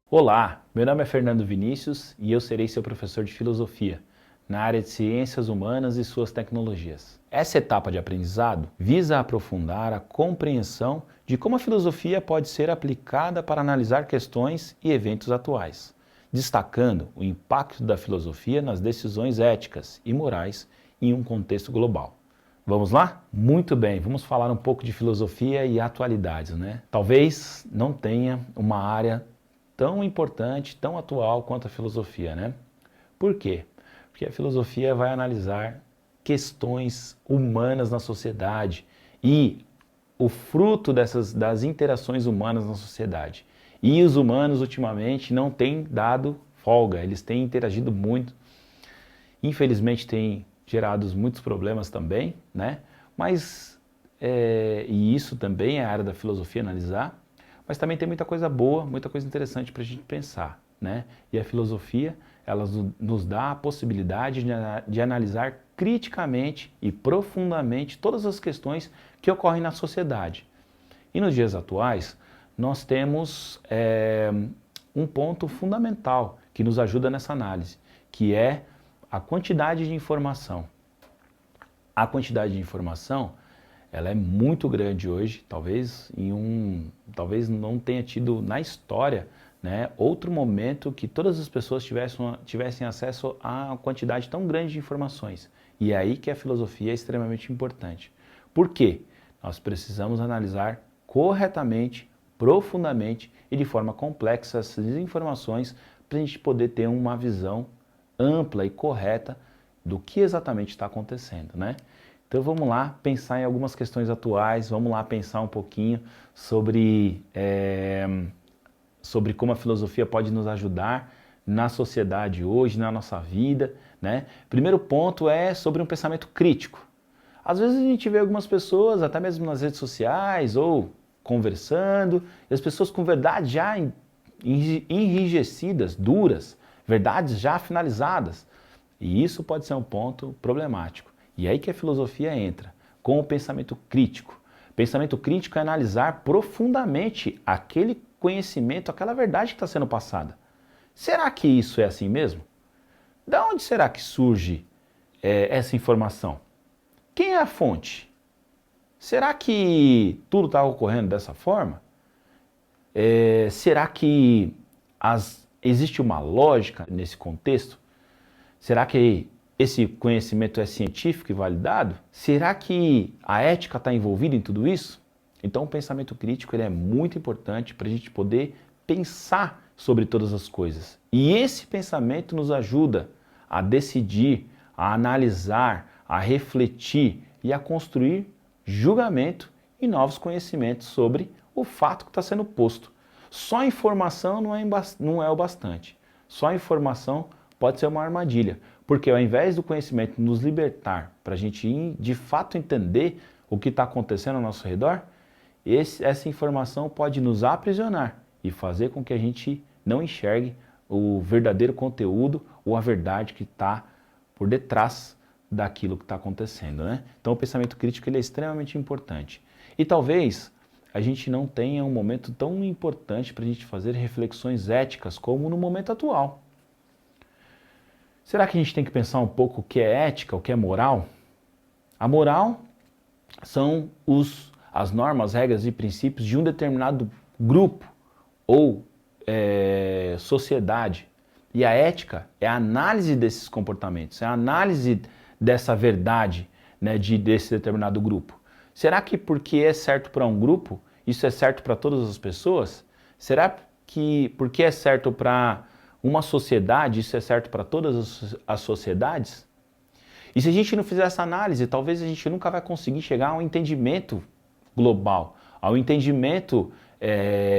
Olá, meu nome é Fernando Vinícius e eu serei seu professor de filosofia na área de ciências humanas e suas tecnologias. Essa etapa de aprendizado visa aprofundar a compreensão de como a filosofia pode ser aplicada para analisar questões e eventos atuais, destacando o impacto da filosofia nas decisões éticas e morais em um contexto global. Vamos lá? Muito bem, vamos falar um pouco de filosofia e atualidades, né? Talvez não tenha uma área tão importante, tão atual quanto a filosofia, né? Por quê? Porque a filosofia vai analisar questões humanas na sociedade e o fruto das interações humanas na sociedade. E os humanos, ultimamente, não têm dado folga, eles têm interagido muito. Infelizmente, têm gerado muitos problemas também, né? Mas, e isso também é a área da filosofia analisar, mas também tem muita coisa boa, muita coisa interessante para a gente pensar, né? E a filosofia, ela nos dá a possibilidade de analisar criticamente e profundamente todas as questões que ocorrem na sociedade. E nos dias atuais, nós temos um ponto fundamental que nos ajuda nessa análise, que é a quantidade de informação. A quantidade de informação, ela é muito grande hoje, talvez não tenha tido na história, né, outro momento que todas as pessoas tivessem acesso a uma quantidade tão grande de informações. E é aí que a filosofia é extremamente importante. Por quê? Nós precisamos analisar corretamente, profundamente e de forma complexa essas informações para a gente poder ter uma visão ampla e correta do que exatamente está acontecendo, né? Então vamos lá pensar em algumas questões atuais, vamos lá pensar um pouquinho sobre como a filosofia pode nos ajudar na sociedade hoje, na nossa vida, né? Primeiro ponto é sobre um pensamento crítico. Às vezes a gente vê algumas pessoas, até mesmo nas redes sociais ou conversando, e as pessoas com verdades já enrijecidas, duras, verdades já finalizadas. E isso pode ser um ponto problemático. E é aí que a filosofia entra, com o pensamento crítico. Pensamento crítico é analisar profundamente aquele conhecimento, aquela verdade que está sendo passada. Será que isso é assim mesmo? De onde será que surge essa informação? Quem é a fonte? Será que tudo está ocorrendo dessa forma? Será que existe uma lógica nesse contexto? Será que esse conhecimento é científico e validado? Será que a ética está envolvida em tudo isso? Então o pensamento crítico ele é muito importante para a gente poder pensar sobre todas as coisas. E esse pensamento nos ajuda a decidir, a analisar, a refletir e a construir julgamento e novos conhecimentos sobre o fato que está sendo posto. Só informação não é o bastante. Só informação pode ser uma armadilha, porque ao invés do conhecimento nos libertar para a gente de fato entender o que está acontecendo ao nosso redor, essa informação pode nos aprisionar e fazer com que a gente não enxergue o verdadeiro conteúdo ou a verdade que está por detrás daquilo que está acontecendo, né? Então o pensamento crítico ele é extremamente importante. E talvez a gente não tenha um momento tão importante para a gente fazer reflexões éticas como no momento atual. Será que a gente tem que pensar um pouco o que é ética, o que é moral? A moral são as normas, regras e princípios de um determinado grupo ou sociedade. E a ética é a análise desses comportamentos, é a análise dessa verdade, né, desse determinado grupo. Será que porque é certo para um grupo, isso é certo para todas as pessoas? Será que porque é certo para uma sociedade, isso é certo para todas as sociedades? E se a gente não fizer essa análise, talvez a gente nunca vai conseguir chegar a um entendimento global, ao entendimento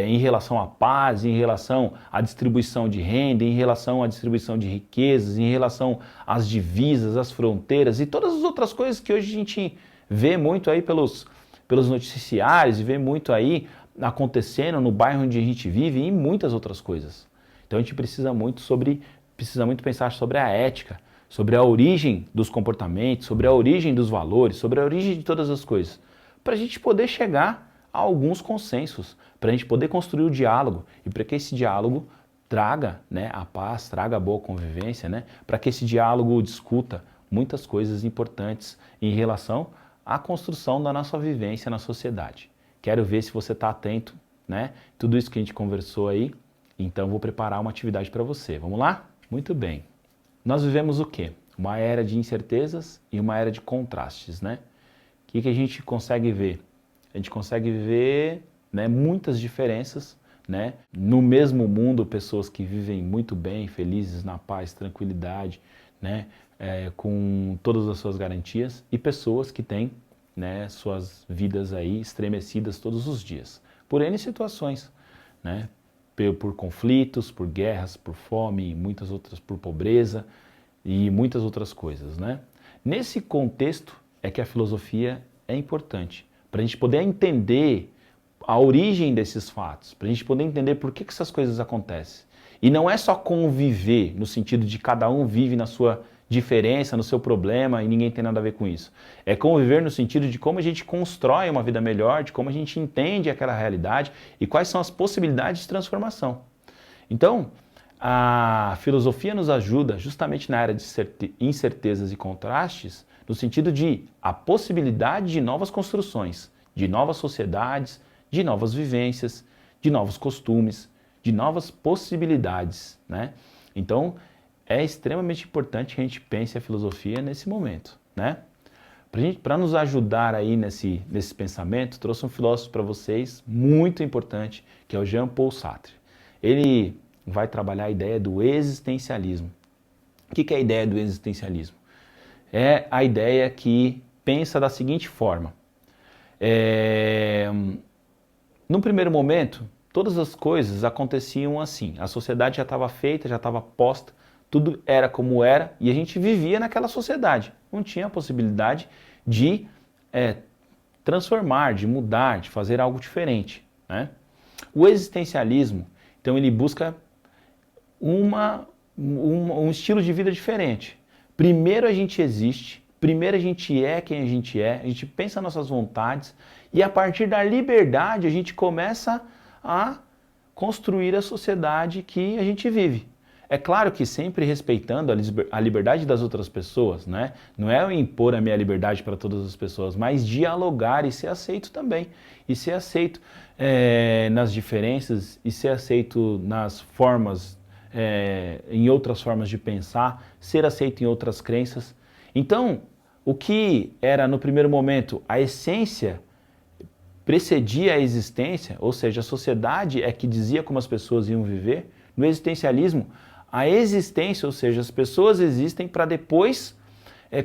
em relação à paz, em relação à distribuição de renda, em relação à distribuição de riquezas, em relação às divisas, às fronteiras e todas as outras coisas que hoje a gente vê muito aí pelos noticiários e vê muito aí acontecendo no bairro onde a gente vive e muitas outras coisas. Então a gente precisa muito pensar sobre a ética, sobre a origem dos comportamentos, sobre a origem dos valores, sobre a origem de todas as coisas, para a gente poder chegar a alguns consensos, para a gente poder construir o diálogo e para que esse diálogo traga, né, a paz, traga a boa convivência, né, para que esse diálogo discuta muitas coisas importantes em relação à construção da nossa vivência na sociedade. Quero ver se você está atento, né, tudo isso que a gente conversou aí, então vou preparar uma atividade para você. Vamos lá? Muito bem. Nós vivemos o quê? Uma era de incertezas e uma era de contrastes, né? O que a gente consegue ver? A gente consegue ver, né, muitas diferenças, né? No mesmo mundo, pessoas que vivem muito bem, felizes, na paz, tranquilidade, né? Com todas as suas garantias, e pessoas que têm, né, suas vidas aí estremecidas todos os dias, por N situações, né? Por conflitos, por guerras, por fome, muitas outras, por pobreza e muitas outras coisas, né? Nesse contexto é que a filosofia é importante, para a gente poder entender a origem desses fatos, para a gente poder entender por que essas coisas acontecem. E não é só conviver, no sentido de cada um vive na sua diferença, no seu problema e ninguém tem nada a ver com isso. É conviver no sentido de como a gente constrói uma vida melhor, de como a gente entende aquela realidade e quais são as possibilidades de transformação. Então, a filosofia nos ajuda justamente na área de incertezas e contrastes, no sentido de a possibilidade de novas construções, de novas sociedades, de novas vivências, de novos costumes, de novas possibilidades, né? Então, é extremamente importante que a gente pense a filosofia nesse momento, né? Para nos ajudar aí nesse pensamento, trouxe um filósofo para vocês muito importante, que é o Jean-Paul Sartre. Ele vai trabalhar a ideia do existencialismo. O que é a ideia do existencialismo? É a ideia que pensa da seguinte forma. No primeiro momento, todas as coisas aconteciam assim. A sociedade já estava feita, já estava posta, tudo era como era e a gente vivia naquela sociedade. Não tinha a possibilidade de transformar, de mudar, de fazer algo diferente, né? O existencialismo, então, ele busca um estilo de vida diferente. Primeiro a gente existe, primeiro a gente é quem a gente pensa nossas vontades e a partir da liberdade a gente começa a construir a sociedade que a gente vive. É claro que sempre respeitando a liberdade das outras pessoas, né? Não é eu impor a minha liberdade para todas as pessoas, mas dialogar e ser aceito também. E ser aceito nas diferenças e ser aceito nas formas, em outras formas de pensar, ser aceito em outras crenças. Então, o que era no primeiro momento a essência precedia a existência, ou seja, a sociedade é que dizia como as pessoas iam viver. No existencialismo, a existência, ou seja, as pessoas existem para depois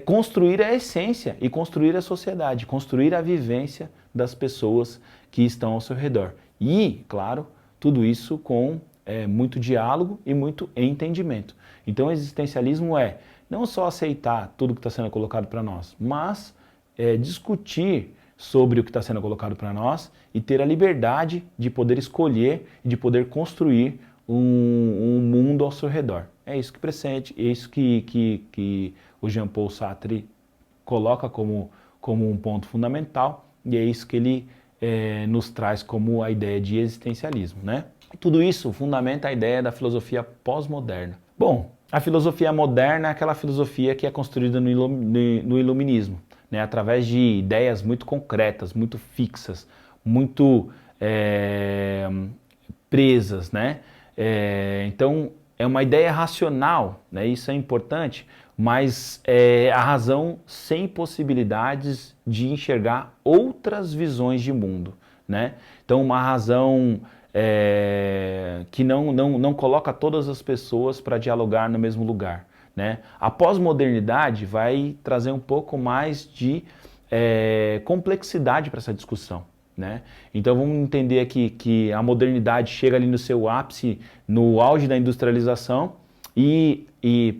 construir a essência e construir a sociedade, construir a vivência das pessoas que estão ao seu redor. E, claro, tudo isso com muito diálogo e muito entendimento. Então, o existencialismo é não só aceitar tudo que está sendo colocado para nós, mas discutir sobre o que está sendo colocado para nós e ter a liberdade de poder escolher e de poder construir um mundo ao seu redor. É isso que precede, é isso que o Jean-Paul Sartre coloca como um ponto fundamental e é isso que ele nos traz como a ideia de existencialismo, né? Tudo isso fundamenta a ideia da filosofia pós-moderna. Bom, a filosofia moderna é aquela filosofia que é construída no iluminismo, né? Através de ideias muito concretas, muito fixas, muito presas, né? Então, é uma ideia racional, né? Isso é importante, mas a razão sem possibilidades de enxergar outras visões de mundo, né? Então, uma razão que não coloca todas as pessoas para dialogar no mesmo lugar, né? A pós-modernidade vai trazer um pouco mais de complexidade para essa discussão, né? Então vamos entender aqui que a modernidade chega ali no seu ápice, no auge da industrialização e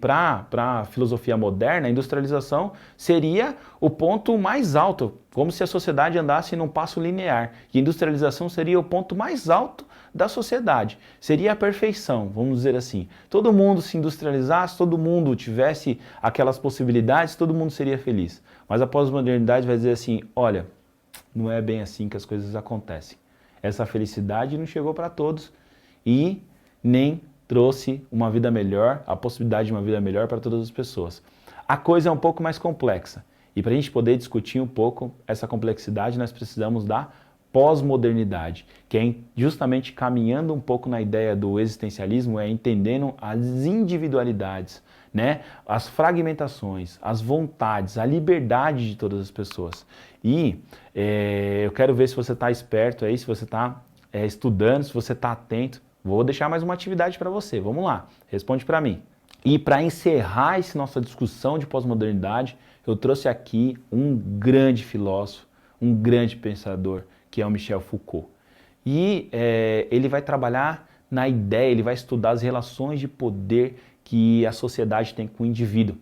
para a filosofia moderna, a industrialização seria o ponto mais alto, como se a sociedade andasse num passo linear. E a industrialização seria o ponto mais alto da sociedade, seria a perfeição, vamos dizer assim. Todo mundo se industrializasse, todo mundo tivesse aquelas possibilidades, todo mundo seria feliz. Mas a pós-modernidade vai dizer assim, olha, não é bem assim que as coisas acontecem. Essa felicidade não chegou para todos e nem trouxe uma vida melhor, a possibilidade de uma vida melhor para todas as pessoas. A coisa é um pouco mais complexa e para a gente poder discutir um pouco essa complexidade, nós precisamos da pós-modernidade, que é justamente caminhando um pouco na ideia do existencialismo, é entendendo as individualidades, né? As fragmentações, as vontades, a liberdade de todas as pessoas. E eu quero ver se você está esperto aí, se você está estudando, se você está atento. Vou deixar mais uma atividade para você. Vamos lá, responde para mim. E para encerrar essa nossa discussão de pós-modernidade, eu trouxe aqui um grande filósofo, um grande pensador, que é o Michel Foucault. E ele vai trabalhar na ideia, ele vai estudar as relações de poder que a sociedade tem com o indivíduo.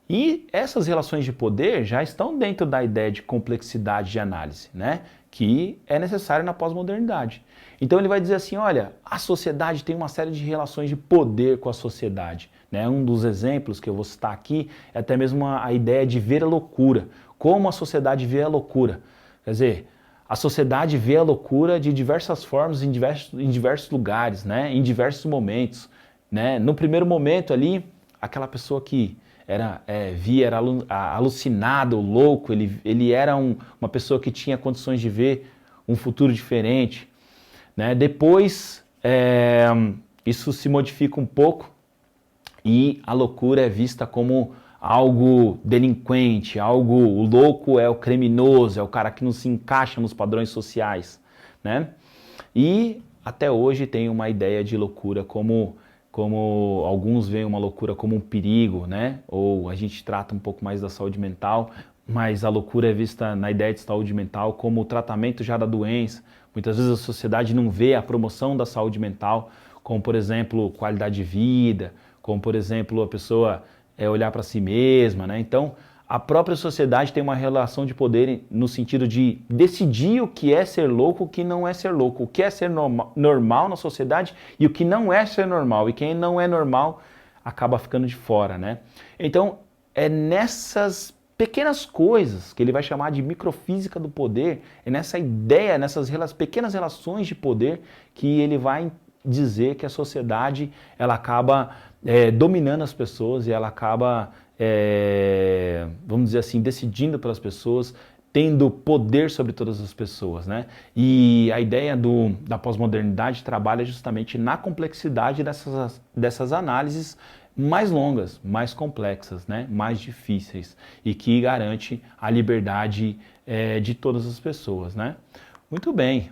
E essas relações de poder já estão dentro da ideia de complexidade de análise, né? Que é necessário na pós-modernidade. Então ele vai dizer assim, olha, a sociedade tem uma série de relações de poder com a sociedade. Né? Um dos exemplos que eu vou citar aqui é até mesmo a ideia de ver a loucura. Como a sociedade vê a loucura. Quer dizer, a sociedade vê a loucura de diversas formas, em diversos lugares, né? Em diversos momentos. Né? No primeiro momento ali, aquela pessoa que era alucinado, louco, ele era uma pessoa que tinha condições de ver um futuro diferente. Né? Depois, isso se modifica um pouco e a loucura é vista como algo delinquente, o louco é o criminoso, é o cara que não se encaixa nos padrões sociais. Né? E até hoje tem uma ideia de loucura como alguns veem uma loucura como um perigo, né? Ou a gente trata um pouco mais da saúde mental, mas a loucura é vista na ideia de saúde mental como o tratamento já da doença. Muitas vezes a sociedade não vê a promoção da saúde mental como, por exemplo, qualidade de vida, como, por exemplo, a pessoa olhar para si mesma, né? Então, a própria sociedade tem uma relação de poder no sentido de decidir o que é ser louco, o que não é ser louco, o que é ser normal na sociedade e o que não é ser normal. E quem não é normal acaba ficando de fora, né? Então, é nessas pequenas coisas que ele vai chamar de microfísica do poder, é nessa ideia, nessas pequenas relações de poder que ele vai dizer que a sociedade ela acaba dominando as pessoas e ela acaba vamos dizer assim, decidindo pelas pessoas, tendo poder sobre todas as pessoas, né? E a ideia da pós-modernidade trabalha justamente na complexidade dessas análises mais longas, mais complexas, né? Mais difíceis e que garante a liberdade de todas as pessoas, né? Muito bem.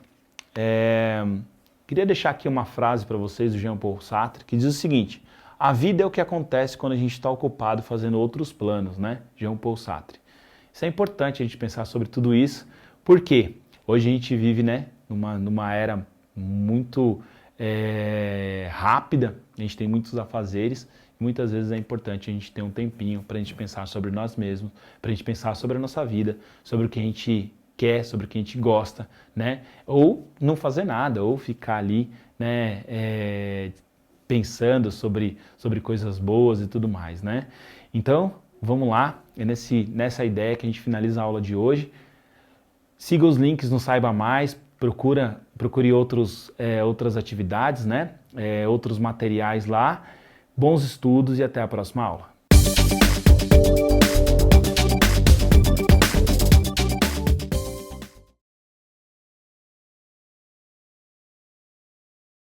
Queria deixar aqui uma frase para vocês do Jean-Paul Sartre que diz o seguinte: a vida é o que acontece quando a gente está ocupado fazendo outros planos, né? Jean-Paul Sartre. Isso é importante a gente pensar sobre tudo isso, porque hoje a gente vive, né, numa era muito rápida, a gente tem muitos afazeres, e muitas vezes é importante a gente ter um tempinho para a gente pensar sobre nós mesmos, para a gente pensar sobre a nossa vida, sobre o que a gente quer, sobre o que a gente gosta, né? Ou não fazer nada, ou ficar ali, né, pensando sobre coisas boas e tudo mais, né? Então, vamos lá, é nessa ideia que a gente finaliza a aula de hoje. Siga os links no Saiba Mais, procure outras atividades, né? Outros materiais lá. Bons estudos e até a próxima aula.